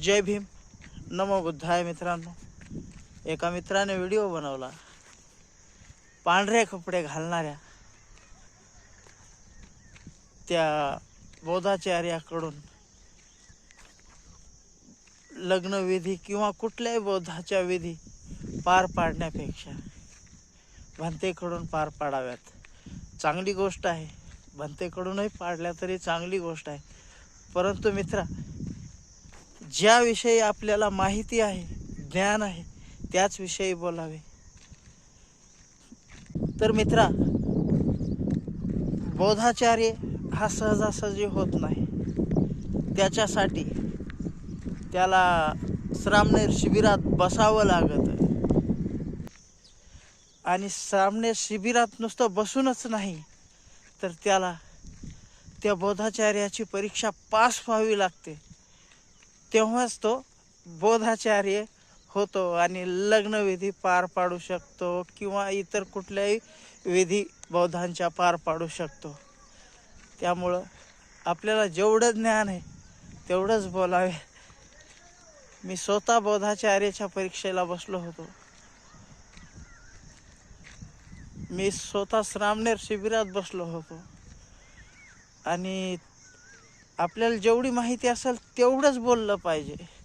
जय भीम, नमो बुद्धाय. मित्रांनो, एका मित्राने व्हिडिओ बनवला. पांढरे कपडे घालणाऱ्या त्या बौद्धाचार्याकडून लग्नविधी किंवा कुठल्याही बौद्धाच्या विधी पार पाडण्यापेक्षा भंतेकडून पार पाडाव्यात. चांगली गोष्ट आहे, भंतेकडूनही पाडल्या तरी चांगली गोष्ट आहे. परंतु मित्रा, ज्याविषयी आपल्याला माहिती आहे, ज्ञान आहे, त्याच विषयी बोलावे. तर मित्रा, बौद्धाचार्य हा सहजासहजी होत नाही. त्याच्यासाठी त्याला श्रामणेर शिबिरात बसावं लागतं. आणि श्रामणेर शिबिरात नुसतं बसूनच नाही, तर त्याला त्या बौद्धाचार्याची परीक्षा पास व्हावी लागते. तेव्हाच तो बौद्धाचार्य होतो आणि लग्नविधी पार पाडू शकतो किंवा इतर कुठल्याही विधी बौद्धांच्या पार पाडू शकतो. त्यामुळं आपल्याला जेवढं ज्ञान आहे तेवढंच बोलावे. मी स्वतः बौद्धाचार्याच्या परीक्षेला बसलो होतो. मी स्वतः श्रामणेर शिबिरात बसलो होतो. आणि आपल्याला जेवढी माहिती असेल तेवढंच बोललं पाहिजे.